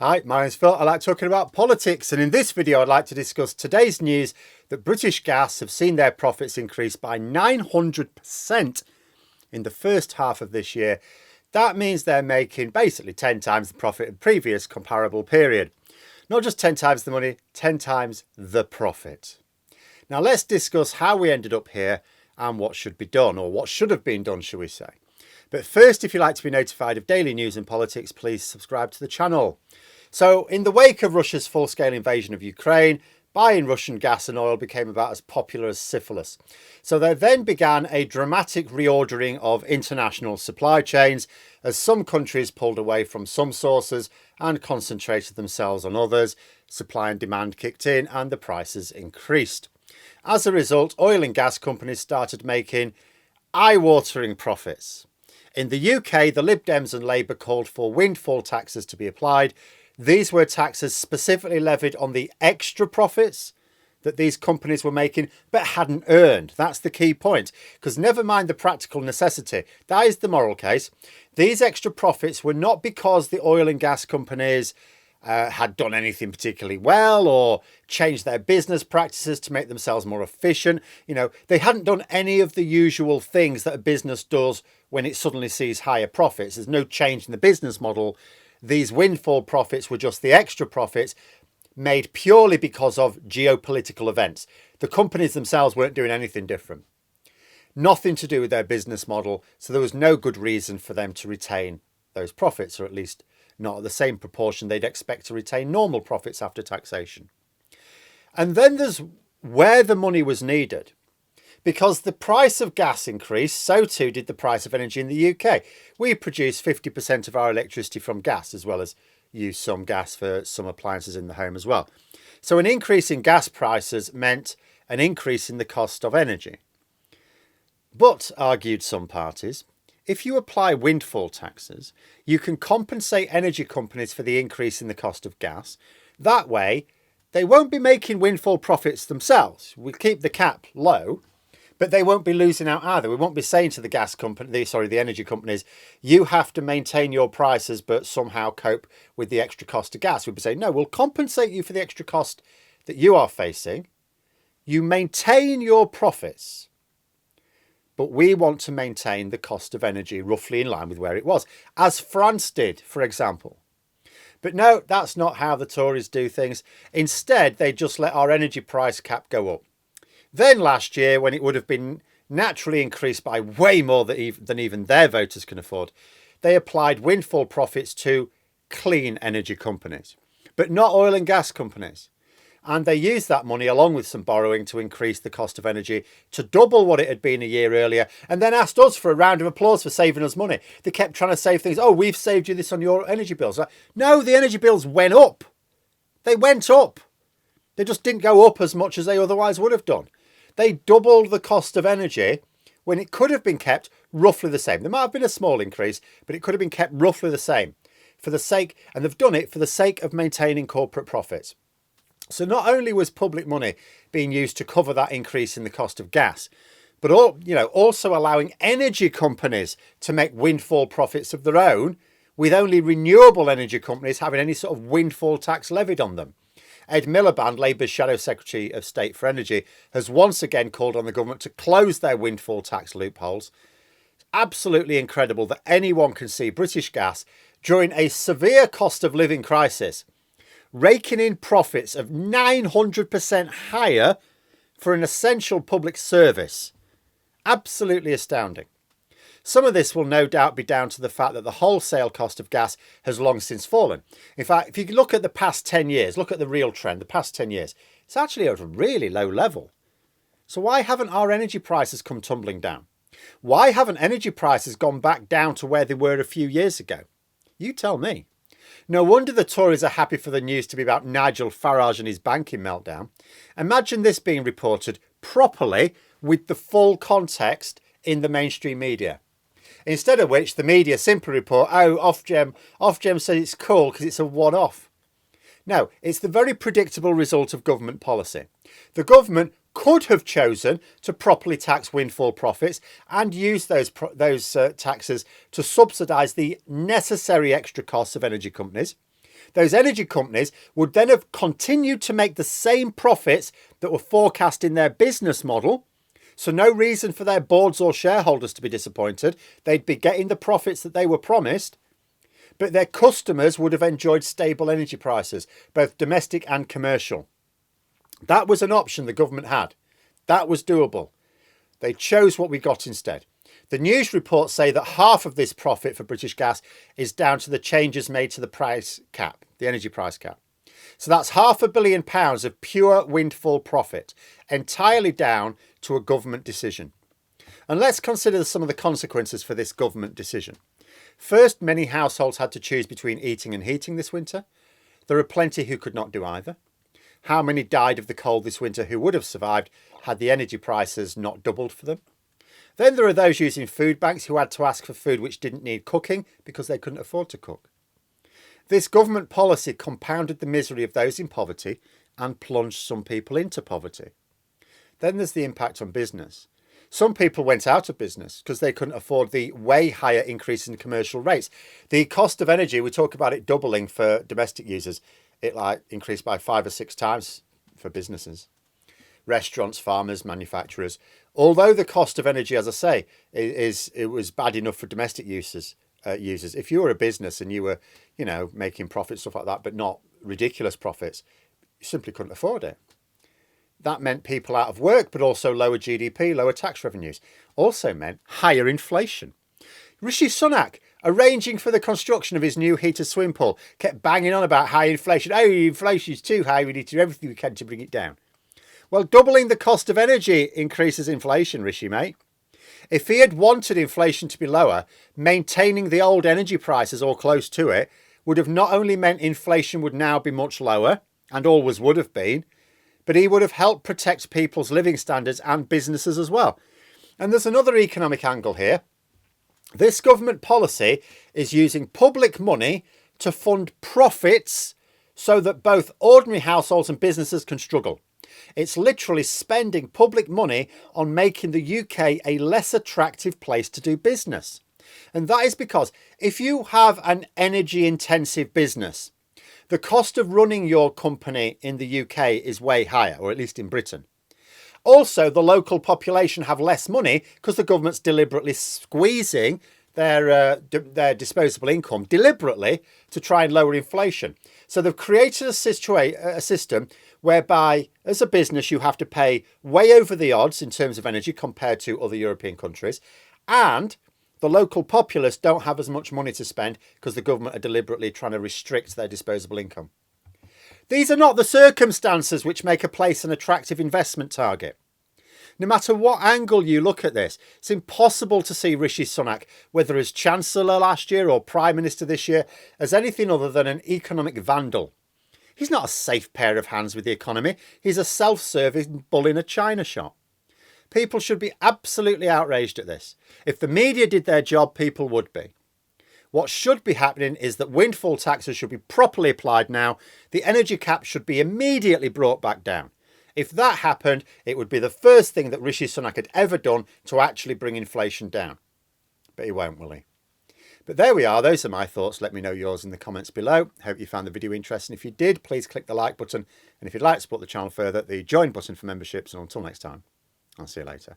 Hi, my name's Phil. I like talking about politics, and in this video I'd like to discuss today's news that British Gas have seen their profits increase by 900% in the first half of this year. That means they're making basically 10 times the profit of the previous comparable period. Not just 10 times the money, 10 times the profit. Now let's discuss how we ended up here and what should be done, or what should have been done, shall we say. But first, if you'd like to be notified of daily news and politics, please subscribe to the channel. So in the wake of Russia's full-scale invasion of Ukraine, buying Russian gas and oil became about as popular as syphilis. So there then began a dramatic reordering of international supply chains as some countries pulled away from some sources and concentrated themselves on others. Supply and demand kicked in and the prices increased. As a result, oil and gas companies started making eye-watering profits. In the UK, the Lib Dems and Labour called for windfall taxes to be applied. These were taxes specifically levied on the extra profits that these companies were making but hadn't earned. That's the key point, because never mind the practical necessity, that is the moral case. These extra profits were not because the oil and gas companies had done anything particularly well or changed their business practices to make themselves more efficient. You know, they hadn't done any of the usual things that a business does when it suddenly sees higher profits. There's no change in the business model. These windfall profits were just the extra profits made purely because of geopolitical events. The companies themselves weren't doing anything different. Nothing to do with their business model, so there was no good reason for them to retain those profits, or at least not at the same proportion they'd expect to retain normal profits after taxation. And then there's where the money was needed. Because the price of gas increased, so too did the price of energy in the UK. We produce 50% of our electricity from gas, as well as use some gas for some appliances in the home as well. So an increase in gas prices meant an increase in the cost of energy. But, argued some parties, if you apply windfall taxes, you can compensate energy companies for the increase in the cost of gas. That way, they won't be making windfall profits themselves. We'll keep the cap low, but they won't be losing out either. We won't be saying to the energy companies, you have to maintain your prices but somehow cope with the extra cost of gas. We'll be saying, no, we'll compensate you for the extra cost that you are facing. You maintain your profits, but we want to maintain the cost of energy roughly in line with where it was, as France did, for example. But no, that's not how the Tories do things. Instead, they just let our energy price cap go up. Then last year, when it would have been naturally increased by way more than even their voters can afford, they applied windfall profits to clean energy companies, but not oil and gas companies. And they used that money along with some borrowing to increase the cost of energy to double what it had been a year earlier, and then asked us for a round of applause for saving us money. They kept trying to save things. Oh, we've saved you this on your energy bills. No, the energy bills went up. They went up. They just didn't go up as much as they otherwise would have done. They doubled the cost of energy when it could have been kept roughly the same. There might have been a small increase, but it could have been kept roughly the same for the sake, and they've done it for the sake of maintaining corporate profits. So not only was public money being used to cover that increase in the cost of gas, but also allowing energy companies to make windfall profits of their own, with only renewable energy companies having any sort of windfall tax levied on them. Ed Miliband, Labour's Shadow Secretary of State for Energy, has once again called on the government to close their windfall tax loopholes. It's absolutely incredible that anyone can see British Gas, during a severe cost of living crisis, raking in profits of 900% higher for an essential public service. Absolutely astounding. Some of this will no doubt be down to the fact that the wholesale cost of gas has long since fallen. In fact, if you look at the past 10 years, look at the real trend, the past 10 years, it's actually at a really low level. So why haven't our energy prices come tumbling down? Why haven't energy prices gone back down to where they were a few years ago? You tell me. No wonder the Tories are happy for the news to be about Nigel Farage and his banking meltdown. Imagine this being reported properly with the full context in the mainstream media. Instead of which, the media simply report, oh, Ofgem said it's cool because it's a one-off. No, it's the very predictable result of government policy. The government could have chosen to properly tax windfall profits and use those taxes to subsidise the necessary extra costs of energy companies. Those energy companies would then have continued to make the same profits that were forecast in their business model. So no reason for their boards or shareholders to be disappointed. They'd be getting the profits that they were promised. But their customers would have enjoyed stable energy prices, both domestic and commercial. That was an option the government had. That was doable. They chose what we got instead. The news reports say that half of this profit for British Gas is down to the changes made to the price cap, the energy price cap. So that's £500 million of pure windfall profit, entirely down to a government decision. And let's consider some of the consequences for this government decision. First, many households had to choose between eating and heating this winter. There are plenty who could not do either. How many died of the cold this winter who would have survived had the energy prices not doubled for them? Then there are those using food banks who had to ask for food which didn't need cooking because they couldn't afford to cook. This government policy compounded the misery of those in poverty and plunged some people into poverty. Then there's the impact on business. Some people went out of business because they couldn't afford the way higher increase in commercial rates. The cost of energy, we talk about it doubling for domestic users. It increased by 5 or 6 times for businesses. Restaurants, farmers, manufacturers. Although the cost of energy, as I say, it was bad enough for domestic users. If you were a business and you were, making profits, stuff like that, but not ridiculous profits, you simply couldn't afford it. That meant people out of work, but also lower GDP, lower tax revenues. Also meant higher inflation. Rishi Sunak, arranging for the construction of his new heated swimming pool, kept banging on about high inflation. Oh, inflation is too high. We need to do everything we can to bring it down. Well, doubling the cost of energy increases inflation, Rishi, mate. If he had wanted inflation to be lower, maintaining the old energy prices or close to it would have not only meant inflation would now be much lower, and always would have been, but he would have helped protect people's living standards and businesses as well. And there's another economic angle here. This government policy is using public money to fund profits so that both ordinary households and businesses can struggle. It's literally spending public money on making the UK a less attractive place to do business. And that is because if you have an energy intensive business, the cost of running your company in the UK is way higher, or at least in Britain. Also, the local population have less money because the government's deliberately squeezing their disposable income deliberately to try and lower inflation. So they've created a system whereby, as a business, you have to pay way over the odds in terms of energy compared to other European countries, and the local populace don't have as much money to spend because the government are deliberately trying to restrict their disposable income. These are not the circumstances which make a place an attractive investment target. No matter what angle you look at this, it's impossible to see Rishi Sunak, whether as Chancellor last year or Prime Minister this year, as anything other than an economic vandal. He's not a safe pair of hands with the economy. He's a self-serving bull in a china shop. People should be absolutely outraged at this. If the media did their job, people would be. What should be happening is that windfall taxes should be properly applied now. The energy cap should be immediately brought back down. If that happened, it would be the first thing that Rishi Sunak had ever done to actually bring inflation down. But he won't, will he? But there we are. Those are my thoughts. Let me know yours in the comments below. Hope you found the video interesting. If you did, please click the like button. And if you'd like to support the channel further, the join button for memberships. And until next time, I'll see you later.